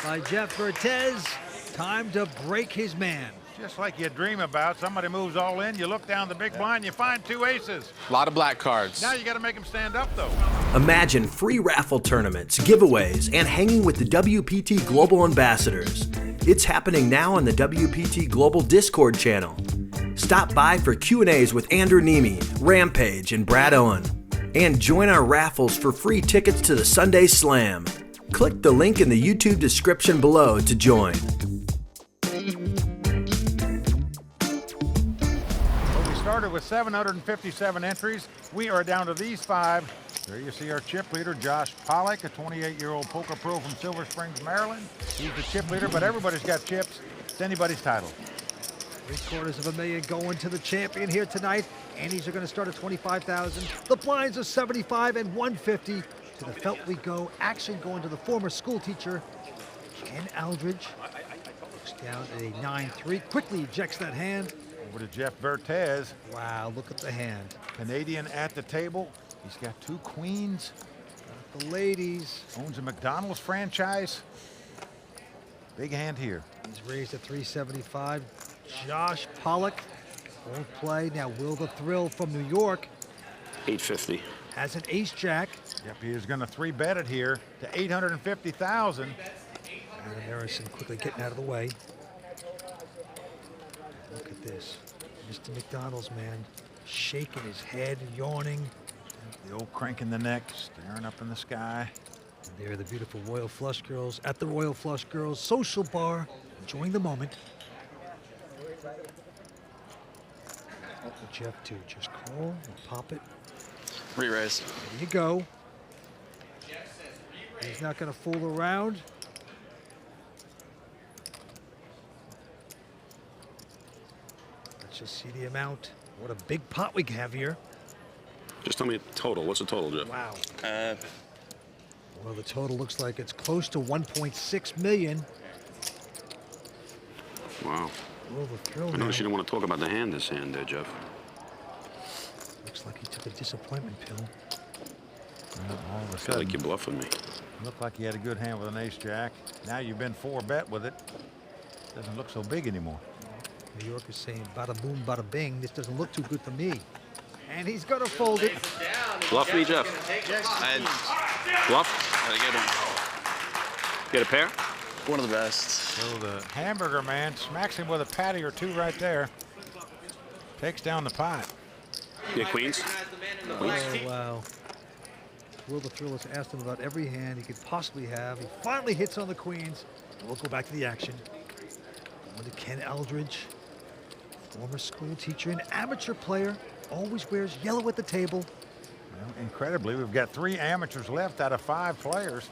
by Jeff Vertes. Time to break his man. Just like you dream about, somebody moves all in, you look down the big blind, you find two aces. A lot of black cards. Now you got to make them stand up, though. Imagine free raffle tournaments, giveaways, and hanging with the WPT Global Ambassadors. It's happening now on the WPT Global Discord channel. Stop by for Q&As with Andrew Nemi, Rampage, and Brad Owen. And join our raffles for free tickets to the Sunday Slam. Click the link in the YouTube description below to join. Started with 757 entries. We are down to these 5. There you see our chip leader, Josh Pollock, a 28-year-old poker pro from Silver Springs, Maryland. He's the chip leader, but everybody's got chips. It's anybody's title. $750,000 going to the champion here tonight. Annies are going to start at $25,000. The blinds are 75 and 150. To the felt we go. Action going to the former school teacher, Ken Aldridge. Looks down at a 9-3. Quickly ejects that hand. Over to Jeff Vertes. Wow, look at the hand. Canadian at the table. He's got 2 queens. Got the ladies. Owns a McDonald's franchise. Big hand here. He's raised at 375. Josh Pollock won't play. Now Will the Thrill from New York. 850. Has an ace-jack. Yep, he is going to 3-bet it here to 850,000. Aronson quickly getting out of the way. Look at this. Mr. McDonald's man shaking his head, yawning. The old crank in the neck, staring up in the sky. And there are the beautiful Royal Flush Girls at the Royal Flush Girls social bar, enjoying the moment. Jeff too, just call and pop it. Re-raise. There you go. He's not going to fool around. Let's just see the amount. What a big pot we have here. Just tell me the total. What's the total, Jeff? Wow. Well, the total looks like it's close to 1.6 million. Wow. Will the Thrill I noticed you didn't want to talk about the hand this hand there, Jeff. Looks like he took a disappointment pill. Well, all of a I feel sudden, like you're bluffing me. looked like he had a good hand with an ace-jack. Now you've been 4-bet with it. Doesn't look so big anymore. New York is saying bada boom, bada bing. This doesn't look too good for me. And he's going to fold it. Bluff me, Jeff. Bluff? Get a pair? One of the best. So the hamburger man smacks him with a patty or 2 right there. Takes down the pot. Get queens? Oh, wow. Will the Thrill has asked him about every hand he could possibly have. He finally hits on the queens. And we'll go back to the action. Going to Ken Aldridge, former school teacher and amateur player. Always wears yellow at the table. Well, incredibly, we've got 3 amateurs left out of 5 players.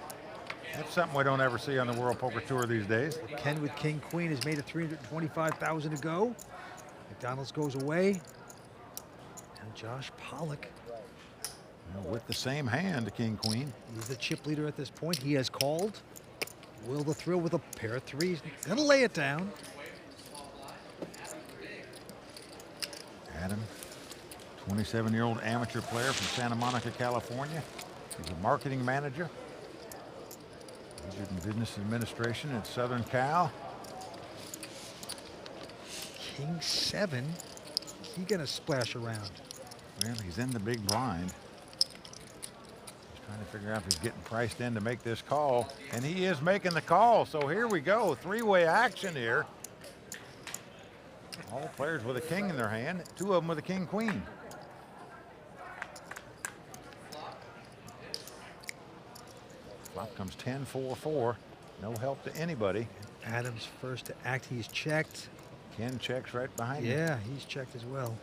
That's something we don't ever see on the World Poker Tour these days. Ken with King Queen has made it 325,000 to go. McDonald's goes away. And Josh Pollock. Well, with the same hand, the King Queen. He's the chip leader at this point. He has called. Will the Thrill with a pair of 3s. Gonna lay it down. Adam, 27-year-old amateur player from Santa Monica, California. He's a marketing manager. Majored in business administration at Southern Cal. King 7. Is he gonna splash around? Well, he's in the big blind. He's trying to figure out if he's getting priced in to make this call. And he is making the call. So here we go. 3-way action here. All players with a king in their hand. 2 of them with a king queen. Flop comes 10-4-4. No help to anybody. Adams first to act. He's checked. Ken checks right behind him. Yeah, he's checked as well.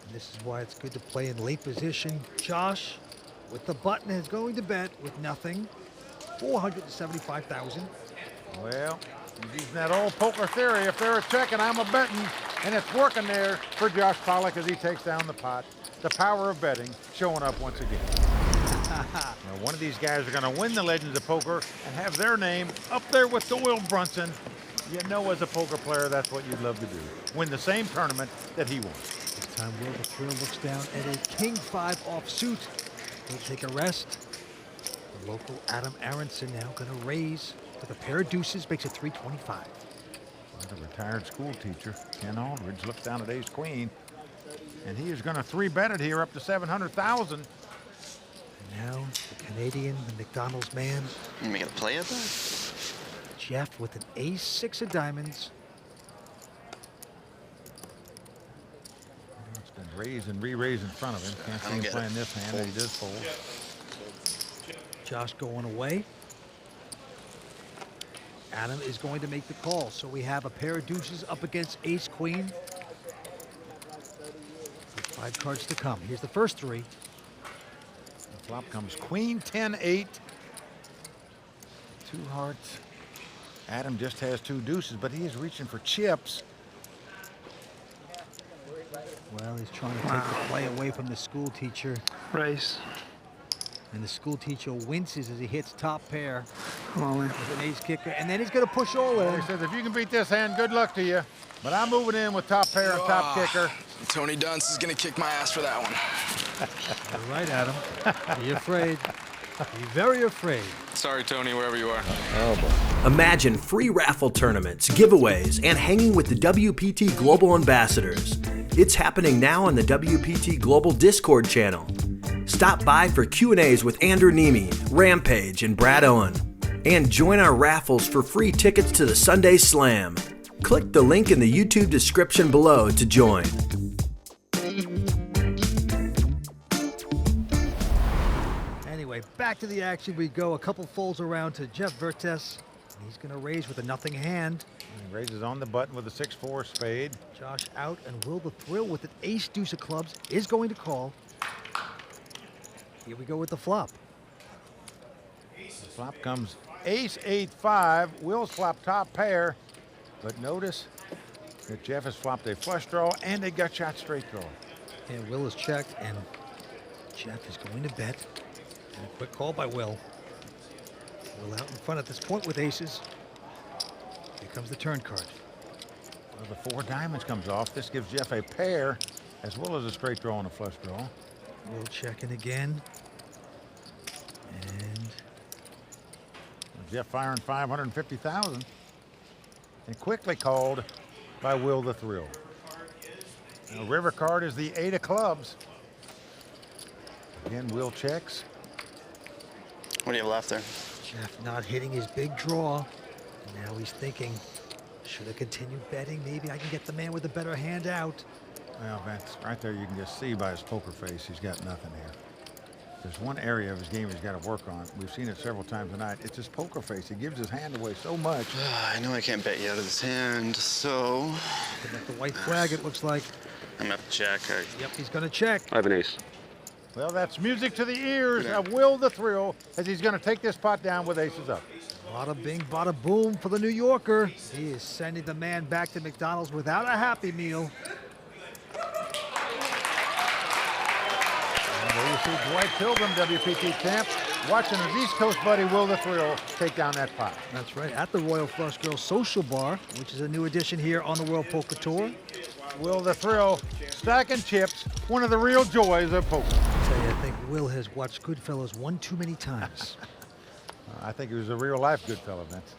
And this is why it's good to play in late position. Josh with the button is going to bet with nothing. 475,000. Well, he's using that old poker theory. If they're a checking, I'm a betting. And it's working there for Josh Pollock as he takes down the pot. The power of betting showing up once again. Now, one of these guys are going to win the Legends of Poker and have their name up there with Doyle Brunson. You know, as a poker player, that's what you'd love to do. Win the same tournament that he won. This time, Will the Thrill looks down at a King 5 offsuit. He'll take a rest. Local Adam Aronson now going to raise with a pair of deuces, makes it 325. The retired school teacher, Ken Aldridge, looks down at ace queen, and he is going to 3-bet it here up to 700,000. Now the Canadian, the McDonald's man. You making a play at that? Jeff with an ace, 6 of diamonds. It's been raised and re-raised in front of him. Can't see him playing this hand, and he does fold. Josh going away. Adam is going to make the call. So we have a pair of deuces up against ace queen. 5 cards to come. Here's the first 3. The flop comes queen 10-8. 2 hearts. Adam just has 2 deuces, but he is reaching for chips. Well, he's trying to take the play away from the school teacher. Race. And the school teacher winces as he hits top pair All in. with an ace kicker. And then he's going to push all in. He says, if you can beat this hand, good luck to you. But I'm moving in with top pair and top kicker. Tony Dunce is going to kick my ass for that one. You're right, Adam. Be afraid. Be very afraid. Sorry, Tony, wherever you are. Imagine free raffle tournaments, giveaways, and hanging with the WPT Global Ambassadors. It's happening now on the WPT Global Discord channel. Stop by for Q&As with Andrew Nemi, Rampage, and Brad Owen. And join our raffles for free tickets to the Sunday Slam. Click the link in the YouTube description below to join. Anyway, back to the action we go. A couple folds around to Jeff Vertes. He's going to raise with a nothing hand. And he raises on the button with a 6-4 spade. Josh out, and Will the Thrill with an ace deuce of clubs is going to call. Here we go with the flop. The flop comes ace 8-5. Will's flop top pair. But notice that Jeff has flopped a flush draw and a gut shot straight draw. And Will is checked, and Jeff is going to bet. And a quick call by Will. Will out in front at this point with aces. Here comes the turn card. Well, the 4 diamonds comes off. This gives Jeff a pair as well as a straight draw and a flush draw. Will checking again. And Jeff firing 550,000. And quickly called by Will the Thrill. Now, river card is the 8 of clubs. Again, Will checks. What do you have left there? Jeff not hitting his big draw. Now he's thinking, should I continue betting? Maybe I can get the man with the better hand out. Well, that's right there. You can just see by his poker face, he's got nothing here. There's one area of his game he's got to work on. We've seen it several times tonight. It's his poker face. He gives his hand away so much. I know I can't bet you out of this hand, so Looking at the white flag, it looks like. I'm gonna have to check. Yep, he's going to check. I have an ace. Well, that's music to the ears of Will the Thrill as he's going to take this pot down with aces up. Bada bing, bada boom for the New Yorker. He is sending the man back to McDonald's without a Happy Meal. And there you see Dwight Pilgrim, WPT champ, watching his East Coast buddy Will the Thrill take down that pot. That's right, at the Royal Flush Girls Social Bar, which is a new addition here on the World Poker Tour. Will the Thrill stacking chips, one of the real joys of poker. I tell you, I think Will has watched Goodfellas one too many times. I think he was a real life good fellow, Vince.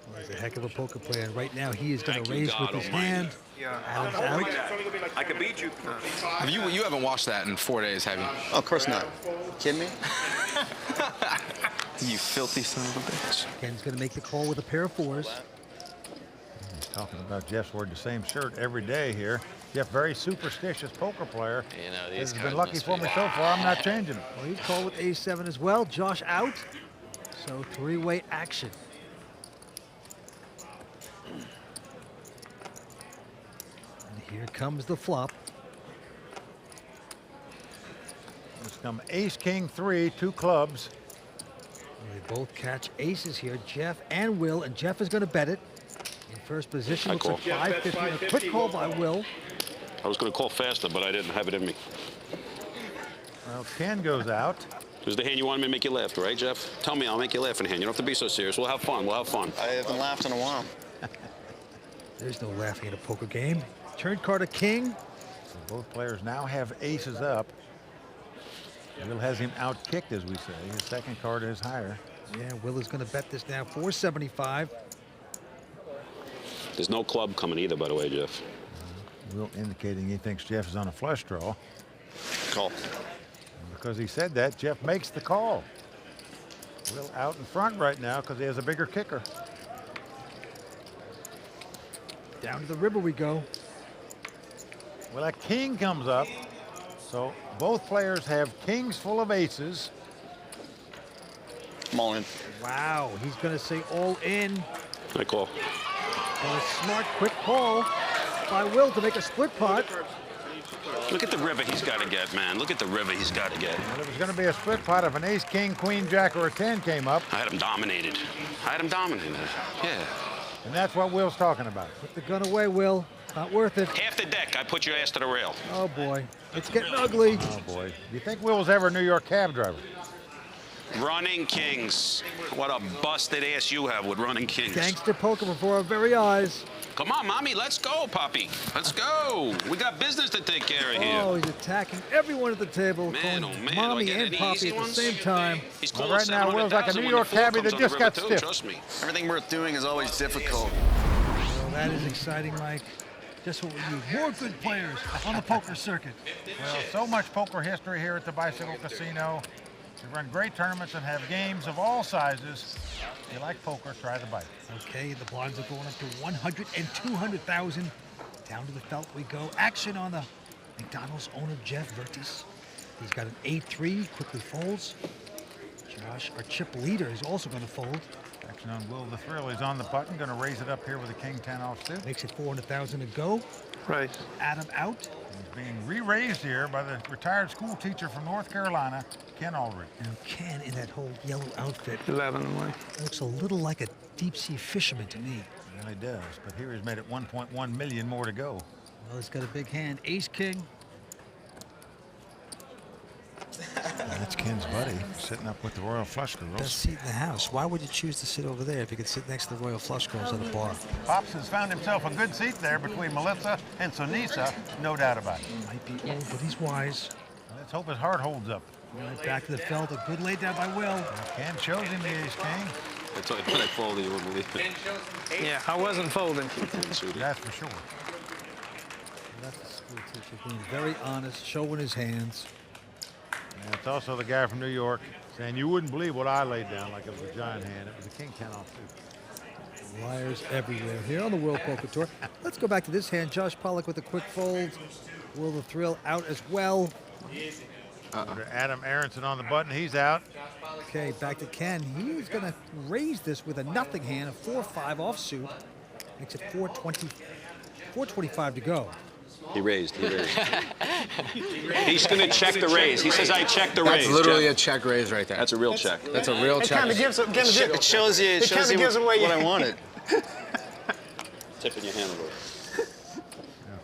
Well, he's a heck of a poker player, and right now he is going to raise with his hand. Adam's out. I can beat you. You haven't watched that in 4 days, have you? Oh, of course not. Kidding me? You filthy son of a bitch. Ken's going to make the call with a pair of 4s. He's talking about Jeff's wearing the same shirt every day here. Jeff, very superstitious poker player. You know, This these has cards been lucky must for be- me so far. I'm not changing it. Well, he's called with ace-7 as well. Josh out. So 3-way action. And here comes the flop. Let's come ace, king, 3, 2 clubs. They both catch aces here, Jeff and Will, and Jeff is going to bet it. In first position, I looks like call. 550. A quick call by Will. I was going to call faster, but I didn't have it in me. Well, Ken goes out. This is the hand you wanted me to make you laugh, right, Jeff? Tell me, I'll make you laugh in the hand. You don't have to be so serious. We'll have fun. We'll have fun. I haven't laughed in a while. There's no laughing in a poker game. Turn card a king. So both players now have aces up. Will has him out-kicked, as we say. His second card is higher. Yeah, Will is going to bet this now, 475. There's no club coming either, by the way, Jeff. Will indicating he thinks Jeff is on a flush draw. Call. And because he said that, Jeff makes the call. Will out in front right now because he has a bigger kicker. Down to the river we go. Well, a king comes up. So both players have kings full of aces. I'm all in. Wow, he's going to say all in. I call. And a smart, quick call by Will to make a split pot. Look at the river he's got to get, man. Look at the river he's got to get. Well, it was going to be a split pot if an ace, king, queen, jack, or a 10 came up. I had him dominated. Yeah. And that's what Will's talking about. Put the gun away, Will. Not worth it. Half the deck, I put your ass to the rail. Oh, boy. It's getting ugly. Oh, boy. Do you think Will was ever a New York cab driver? Running kings. What a busted ass you have with running kings. Gangster poker before our very eyes. Come on, Mommy, let's go, Poppy. Let's go. We got business to take care of here. Oh, he's attacking everyone at the table. Man, calling oh, man. Mommy do I get and any Poppy easy at the ones? same time. He's Well, calling right now, Will's like a 700,000 New when the York floor cabbie comes that on the just got river, too, stiff. Trust me. Everything worth doing is always difficult. Well, that is exciting, Mike. Just what we need. More good players on the poker circuit. Well, so much poker history here at the Bicycle Casino. We run great tournaments and have games of all sizes. If you like poker, try the bike. Okay, the blinds are going up to 100 and 200,000. Down to the felt we go. Action on the McDonald's owner, Jeff Vertes. He's got an 8-3, quickly folds. Josh, our chip leader, is also going to fold. Action on Will the Thrill. He's on the button. Going to raise it up here with a king 10 offsuit. Makes it 400,000 to go. Right. Adam out. He's being re-raised here by the retired school teacher from North Carolina, Ken Aldridge. Now Ken in that whole yellow outfit 11 away. looks a little like a deep sea fisherman to me. He really does. But here he's made it 1.1 million more to go. Well, he's got a big hand. Ace King. That's Ken's buddy, sitting up with the Royal Flush Best Girls. seat in the house. Why would you choose to sit over there if you could sit next to the Royal Flush Girls at a bar? Pops has found himself a good seat there between Melissa and Sonisa, no doubt about it. Might be old, but he's wise. Let's hope his heart holds up. Right back to the felt. A good lay down by Will. Ken chose him the ace king, I told you when I folded, you wouldn't believe it. Yeah, I wasn't folding. that's for sure. That's the school teacher being very honest, showing his hands. And it's also the guy from New York saying, you wouldn't believe what I laid down like it was a giant hand. It was a king 10 offsuit. Liars everywhere here on the World Poker Tour. Let's go back to this hand. Josh Pollock with a quick fold. Will the Thrill out as well. Adam Aronson on the button. He's out. Okay, back to Ken. He's going to raise this with a nothing hand, a 4-5 offsuit. Makes it 425 to go. He raised. He's going to check the raise. He says, I checked the raise. That's literally Jeff. a check raise right there. That's a real check. That's a real check. It shows you, what I wanted. Tipping your hand a little.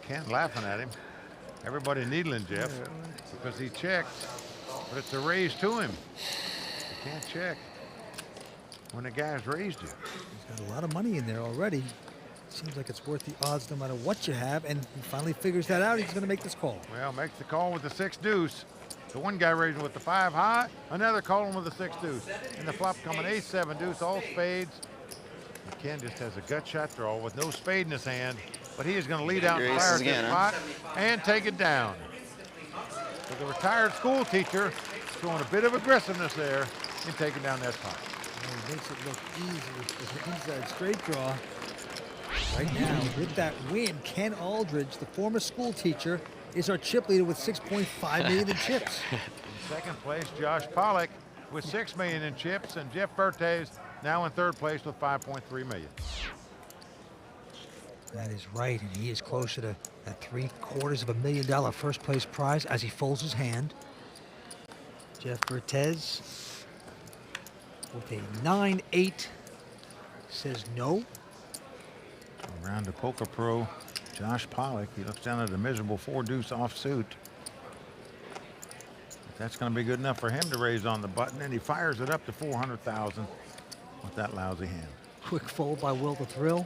Ken laughing at him. Everybody needling Jeff because he checked, but it's a raise to him. You can't check when a guy's raised you. He's got a lot of money in there already. Seems like it's worth the odds no matter what you have, and he finally figures that out. He's going to make this call. Well, makes the call with the 6 deuce. The one guy raising with the 5 high, another calling with the 6 deuce. And the flop coming ace 7 deuce, all spades. And Ken just has a gut shot draw with no spade in his hand, but he is going to lead out Your and aces fire at again, this huh? pot and take it down. So the retired school teacher showing a bit of aggressiveness there in taking down that pot. And he makes it look easy with the inside straight draw. Right now, with that win, Ken Aldridge, the former school teacher, is our chip leader with 6.5 million in chips. In second place, Josh Pollock with 6 million in chips, and Jeff Vertes now in third place with 5.3 million. That is right, and he is closer to that $750,000 first place prize as he folds his hand. Jeff Vertes with a 9-8 says no. Around to Poker Pro, Josh Pollock. He looks down at a miserable 4 deuce offsuit. That's going to be good enough for him to raise on the button, and he fires it up to 400,000 with that lousy hand. Quick fold by Will the Thrill.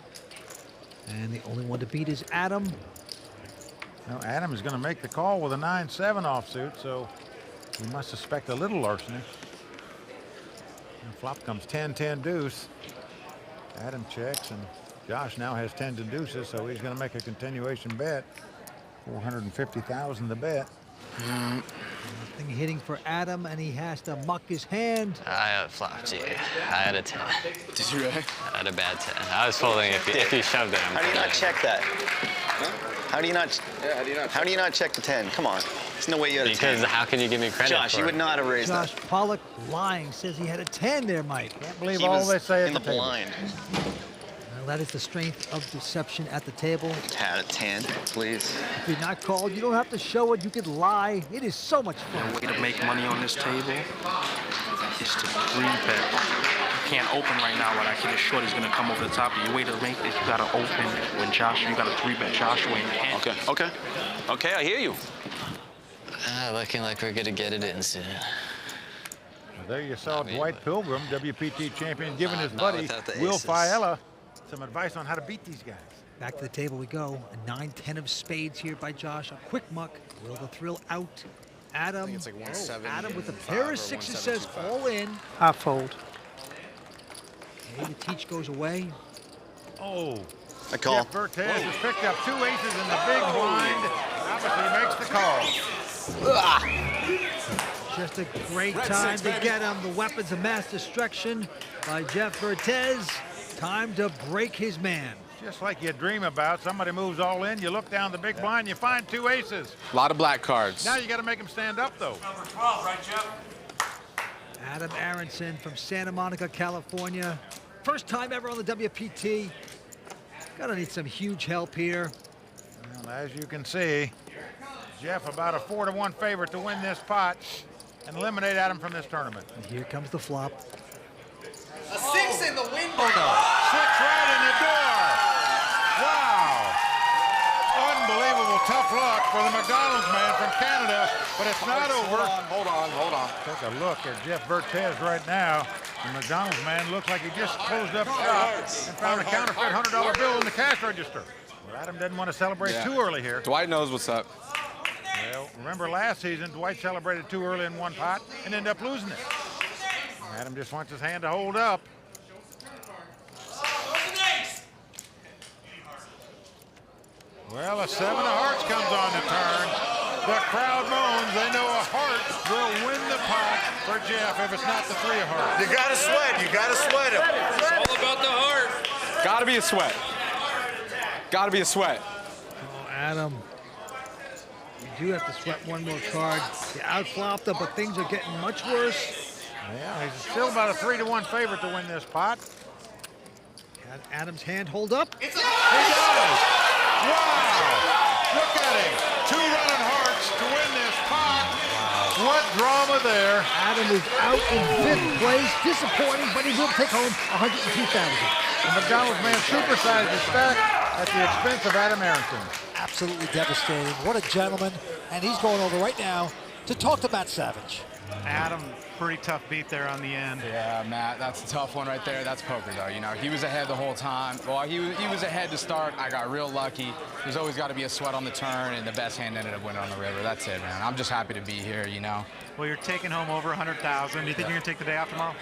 And the only one to beat is Adam. Now Adam is going to make the call with a 9-7 offsuit, so You must suspect a little larceny. And flop comes 10-10 deuce. Adam checks, and Josh now has 10s and deuces, so he's going to make a continuation bet. 450,000 the bet. Nothing hitting for Adam, and he has to muck his hand. I flopped you. I had a 10. Did you really? I had a bad 10. I was folding if you shoved it. How do you not check that? How do you not? Yeah, how do you not check the 10? Come on. There's no way you had a 10. Because how can you give me credit Josh, for you would it? not have raised Josh that. Pollock lying, says he had a 10 there, Mike. Can't believe He all was they say in at the table. blind. Well, that is the strength of deception at the table. Had a 10, please. If you're not called, you don't have to show it. You can lie. It is so much fun. The way to make money on this table is to 3-bet. You can't open right now when I can assure he's gonna come over the top. Your way to make this, you gotta open when Joshua, you gotta 3-bet Joshua in your hand. Okay, I hear you. Looking like we're gonna get it in soon. Well, there you saw Dwight Pilgrim, WPT champion, giving his buddy without the Will aces. Failla some advice on how to beat these guys. Back to the table we go. A 9-10 of spades here by Josh. A quick muck. Will the thrill out? Adam. it's like 170 Adam with a and pair five of or sixes 170 says five. all in. I fold. Okay, the teach goes away. Oh, I call. Jeff Vertes has picked up 2 aces in the big blind. Obviously makes the call. Just a great time to get him. The weapons of mass destruction by Jeff Vertes. Time to break his man. Just like you dream about, somebody moves all in, you look down the big blind, you find 2 aces. A lot of black cards. Now you got to make them stand up, though. Adam Aronson from Santa Monica, California. First time ever on the WPT. Gonna need some huge help here. Well, as you can see, Jeff about a 4-1 favorite to win this pot and eliminate Adam from this tournament. And here comes the flop. A 6 in the window. 6 right in the door. Wow. Unbelievable tough luck for the McDonald's man from Canada, but it's not over. Hold on. Take a look at Jeff Vertes right now. The McDonald's man looks like he just closed up shop and found a counterfeit $100 bill in the cash register. Well, Adam didn't want to celebrate too early here. Dwight knows what's up. Well, remember last season, Dwight celebrated too early in one pot and ended up losing it. Adam just wants his hand to hold up. Well, a 7 of hearts comes on the turn. The crowd moans. They know a heart will win the pot for Jeff if it's not the 3 of hearts. You gotta sweat. You gotta sweat him. It's all about the heart. Gotta be a sweat. Gotta be a sweat. Oh, Adam. You do have to sweat one more card. You outflopped him, but things are getting much worse. Yeah, he's still about a 3-1 favorite to win this pot. Had Adam's hand hold up. He does. Wow! Look at him. 2 running hearts to win this pot. Wow. What drama there. Adam is out in 5th place. Disappointing, but he will take home $102,000. The McDonald's man supersized his stack at the expense of Adam Aronson. Absolutely devastating. What a gentleman. And he's going over right now to talk to Matt Savage. Adam, pretty tough beat there on the end. Yeah, Matt, that's a tough one right there. That's poker, though. You know, he was ahead the whole time. Well, he was ahead to start. I got real lucky. There's always got to be a sweat on the turn, and the best hand ended up winning on the river. That's it, man. I'm just happy to be here, you know. Well, you're taking home over $100,000. Do you think you're going to take the day off tomorrow?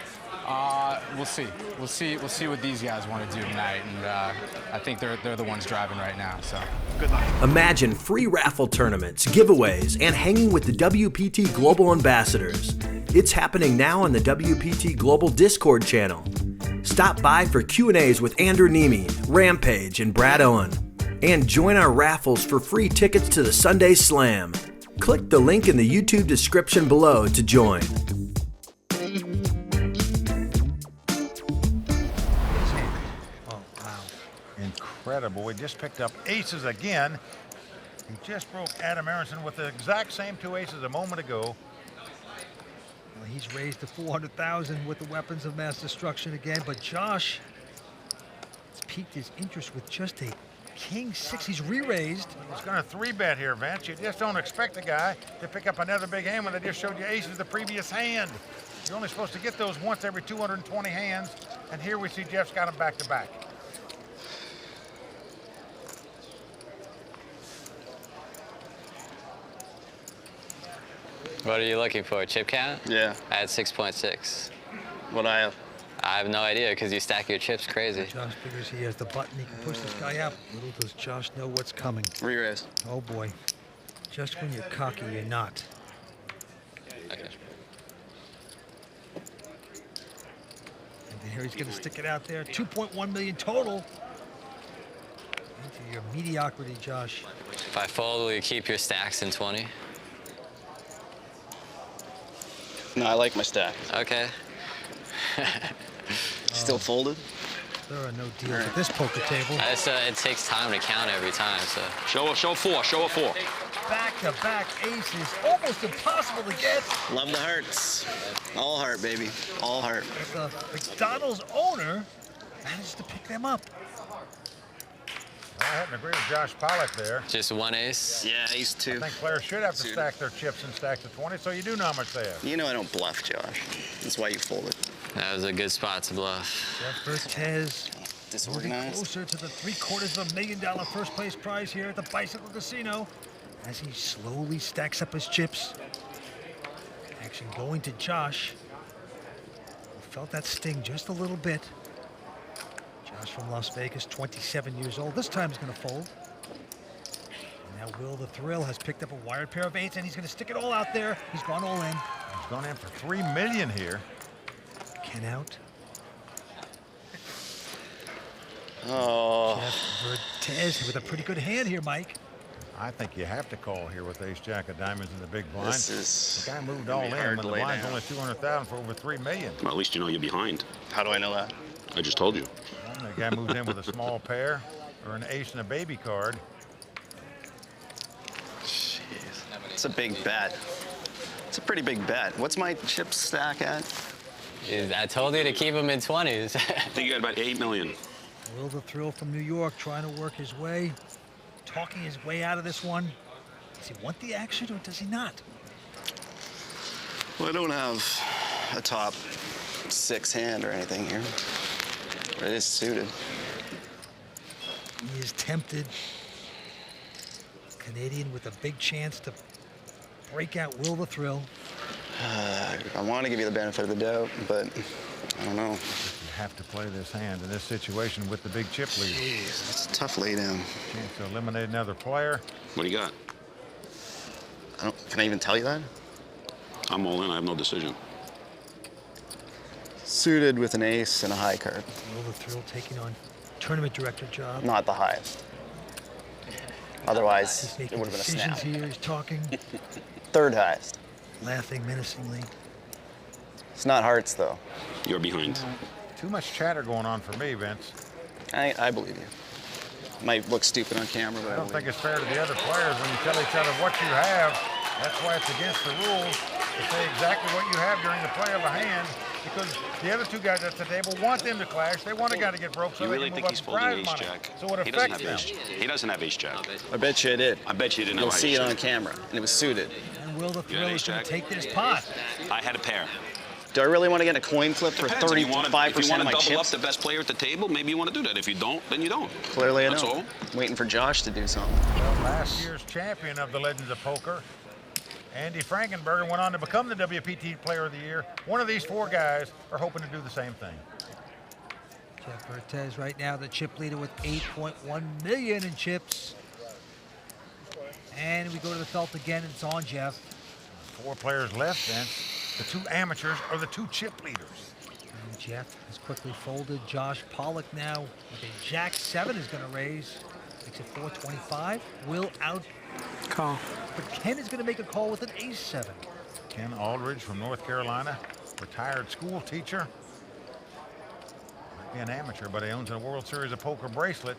We'll see. We'll see what these guys want to do tonight, and I think they're the ones driving right now. So good luck. Imagine free raffle tournaments, giveaways, and hanging with the WPT Global Ambassadors. It's happening now on the WPT Global Discord channel. Stop by for Q&As with Andrew Nemi, Rampage, and Brad Owen. And join our raffles for free tickets to the Sunday Slam. Click the link in the YouTube description below to join. Oh, wow. Incredible. We just picked up aces again. He just broke Adam Aronson with the exact same 2 aces a moment ago. Well, he's raised to $400,000 with the weapons of mass destruction again, but Josh has piqued his interest with just a King 6. He's re-raised. He's going to 3-bet here, Vince. You just don't expect a guy to pick up another big hand when they just showed you aces the previous hand. You're only supposed to get those once every 220 hands, and here we see Jeff's got them back to back. What are you looking for? Chip count? Yeah. I had 6.6. What I have? I have no idea because you stack your chips crazy. Josh figures he has the button. He can push this guy out. Little does Josh know what's coming. Re-raise. Oh boy. Just when you're cocky, you're not. Okay. And here he's going to stick it out there. 2.1 million total. Into your mediocrity, Josh. If I fold, will you keep your stacks in 20? No, I like my stack. Okay. Still folded? There are no deals at this poker table. It takes time to count every time, so. Show a 4. Show a 4. Back-to-back aces. Almost impossible to get. Love the hearts. All heart, baby. All heart. But the McDonald's owner managed to pick them up. I happen to agree with Josh Pollock there. Just one ace? Yeah, ace 2. I think players should have to stack their chips in stacks of 20, so you do know how much they have. You know I don't bluff, Josh. That's why you folded. That was a good spot to bluff. Jeff Vertes moving Disorganized. closer to the $750,000 first place prize here at the Bicycle Casino as he slowly stacks up his chips. Action going to Josh. Who felt that sting just a little bit. Josh from Las Vegas, 27 years old. This time he's going to fold. And now Will the Thrill has picked up a wired pair of 8s, and he's going to stick it all out there. He's gone all in. He's gone in for $3 million here. Ken out. Oh. Jeff Vertes with a pretty good hand here, Mike. I think you have to call here with ace-jack of diamonds in the big blind. This is The guy moved all in hard when to the lay blind's down. only 200,000 for over $3 million. Well, at least you know you're behind. How do I know that? I just told you. And the guy moved in with a small pair or an ace and a baby card. Jeez. It's a big bet. It's a pretty big bet. What's my chip stack at? I told you to keep them in 20s. I think you got about 8 million. Will the Thrill from New York trying to work his way, talking his way out of this one. Does he want the action or does he not? Well, I don't have a top 6 hand or anything here. But it is suited. He is tempted. Canadian with a big chance to break out Will the Thrill. I want to give you the benefit of the doubt, but I don't know. You have to play this hand in this situation with the big chip lead. Jeez, it's a tough lay down. Chance to eliminate another player. What do you got? Can I even tell you that? I'm all in. I have no decision. Suited with an ace and a high card. Will the Thrill taking on tournament director job. Not the highest. Otherwise, He's it making would have been a decisions snap. here. He's talking, Third highest. laughing menacingly. It's not hearts, though. You're behind. Too much chatter going on for me, Vince. I believe you. Might look stupid on camera, but I don't think it's fair to the other players when you tell each other what you have. That's why it's against the rules to say exactly what you have during the play of a hand, because the other two guys at the table want them to clash. They want a guy to get broke so You they really can think move he's up folding prize money. ace-jack? So it He doesn't affects have them. ace. He doesn't have ace-jack. I bet you I did. I bet you didn't You'll have see it on ace-jack. camera, and it was suited. And Will the You Thrill had is going ace-jack? to take this pot. I had a pair. Do I really want to get a coin flip for Depends. If you want 35% to of my double up chips? the best player at the table, maybe you want to do that. If you don't, then you don't. Clearly I That's don't. all. Waiting for Josh to do something. Well, last year's champion of the Legends of Poker, Andy Frankenberger, went on to become the WPT Player of the Year. One of these 4 guys are hoping to do the same thing. Jeff Vertes right now the chip leader with 8.1 million in chips. And we go to the felt again, and it's on Jeff. 4 players left, Vince. The 2 amateurs are the 2 chip leaders. And Jeff has quickly folded. Josh Pollock now with a Jack 7 is going to raise. Makes it 425. Will out. Call. But Ken is going to make a call with an ace 7. Ken Aldridge from North Carolina, retired school teacher. Might be an amateur, but he owns a World Series of Poker bracelet.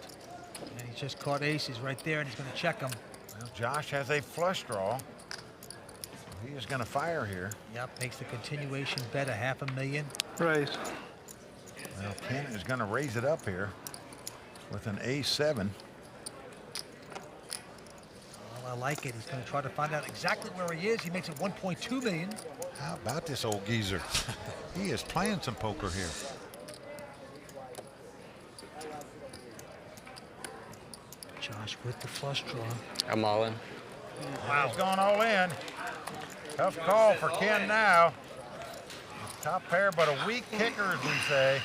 And he's just caught aces right there, and he's going to check them. Well, Josh has a flush draw. He is going to fire here. Yep, makes the continuation bet a $500,000. Raise. Well, Ken is going to raise it up here with an ace-7. Well, I like it. He's going to try to find out exactly where he is. He makes it 1.2 million. How about this old geezer? He is playing some poker here. Josh with the flush draw. I'm all in. Wow. He's gone all in. Tough call for Ken now. Top pair, but a weak kicker, as we say.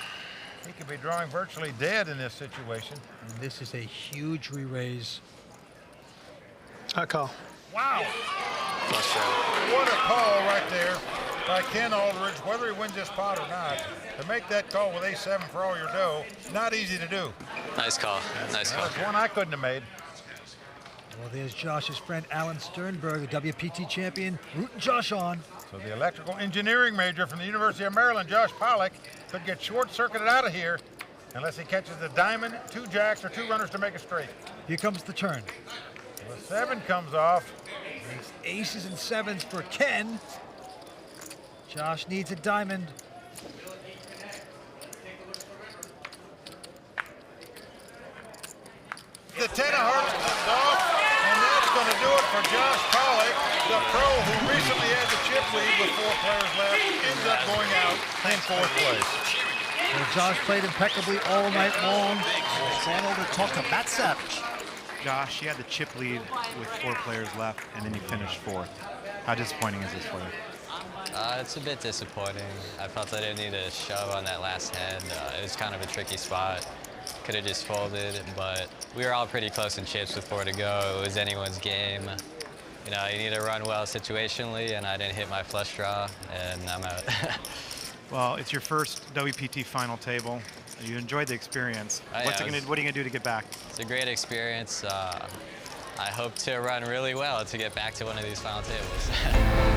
He could be drawing virtually dead in this situation. And this is a huge re-raise. Hot call. Wow. What a call right there by Ken Aldridge, whether he wins this pot or not. To make that call with ace-7 for all your dough, not easy to do. Nice call. Nice call. That's one I couldn't have made. Well, there's Josh's friend Alan Sternberg, the WPT champion, rooting Josh on. So the electrical engineering major from the University of Maryland, Josh Pollock, could get short-circuited out of here unless he catches the diamond, 2 jacks, or 2 runners to make a straight. Here comes the turn. The 7 comes off. These aces and 7s for Ken. Josh needs a diamond. The 10 of hearts comes off, and that's going to do it for Josh Pollock, the pro who recently had the chip lead with 4 players left, ends up going out in 4th place. Well, Josh played impeccably all night long. Alexander to talk to Matt Savage. Josh, you had the chip lead with 4 players left, and then you finished 4th. How disappointing is this for you? It's a bit disappointing. I felt I didn't need a shove on that last hand. It was kind of a tricky spot. Could have just folded, but we were all pretty close in chips with 4 to go. It was anyone's game. You know, you need to run well situationally, and I didn't hit my flush draw, and I'm out. Well, it's your first WPT final table. You enjoyed the experience. What are you going to do to get back? It's a great experience. I hope to run really well to get back to one of these final tables.